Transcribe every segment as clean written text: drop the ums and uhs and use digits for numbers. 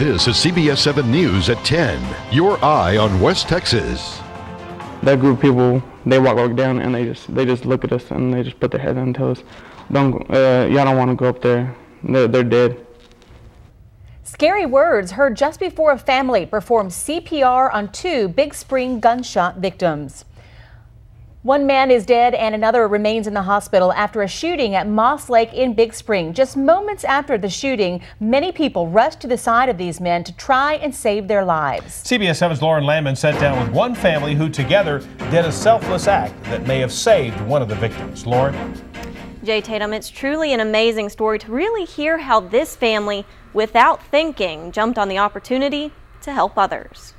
This is CBS 7 News at 10. Your eye on West Texas. That group of people, they walk down and they just look at us and they just put their head down and tell us, y'all don't want to go up there. They're dead. Scary words heard just before a family performed CPR on 2 Big Spring gunshot victims. One man is dead and another remains in the hospital after a shooting at Moss Lake in Big Spring. Just moments after the shooting, many people rushed to the side of these men to try and save their lives. CBS 7's Lauren Landman sat down with one family who together did a selfless act that may have saved one of the victims. Lauren? Jay Tatum, it's truly an amazing story to really hear how this family, without thinking, jumped on the opportunity to help others.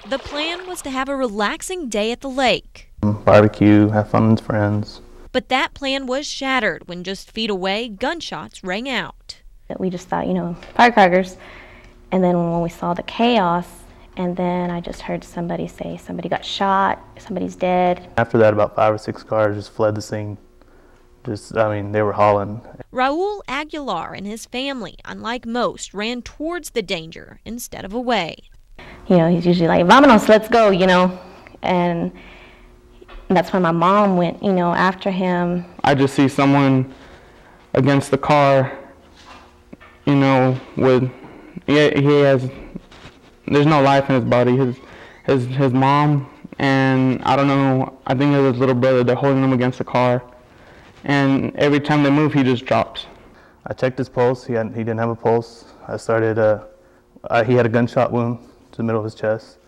The plan was to have a relaxing day at the lake. Barbecue, have fun with friends. But that plan was shattered when just feet away, gunshots rang out. We just thought, firecrackers. And then when we saw the chaos, and then I just heard somebody say somebody got shot, somebody's dead. After that, about 5 or 6 cars just fled the scene. They were hauling. Raul Aguilar and his family, unlike most, ran towards the danger instead of away. He's usually like, "Vámonos, let's go," and that's when my mom went, after him. I just see someone against the car, he has, there's no life in his body. His mom, and I don't know, I think it was his little brother, they're holding him against the car. And every time they move, he just drops. I checked his pulse. He didn't have a pulse. I started, he had a gunshot wound to the middle of his chest.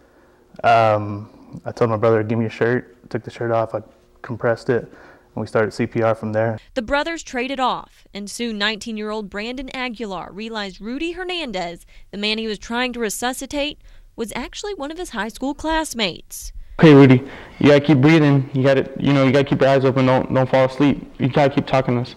I told my brother, "Give me your shirt." I took the shirt off, I compressed it, and we started CPR from there. The brothers traded off, and soon 19-year-old Brandon Aguilar realized Rudy Hernandez, the man he was trying to resuscitate, was actually one of his high school classmates. "Hey Rudy, you gotta keep breathing. You gotta keep your eyes open. Don't fall asleep. You gotta keep talking to us."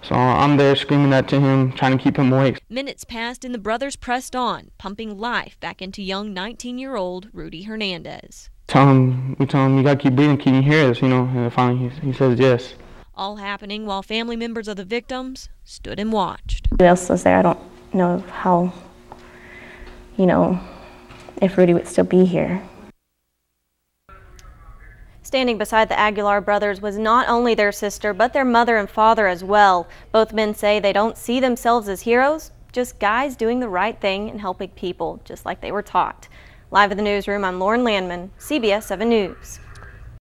So I'm there screaming that to him, trying to keep him awake. Minutes passed and the brothers pressed on, pumping life back into young 19-year-old Rudy Hernandez. We tell him, "You gotta keep breathing. Can you hear us?" And finally he says yes. All happening while family members of the victims stood and watched. Who else was there? I don't know how, if Rudy would still be here. Standing beside the Aguilar brothers was not only their sister, but their mother and father as well. Both men say they don't see themselves as heroes, just guys doing the right thing and helping people, just like they were taught. Live in the newsroom, I'm Lauren Landman, CBS 7 News.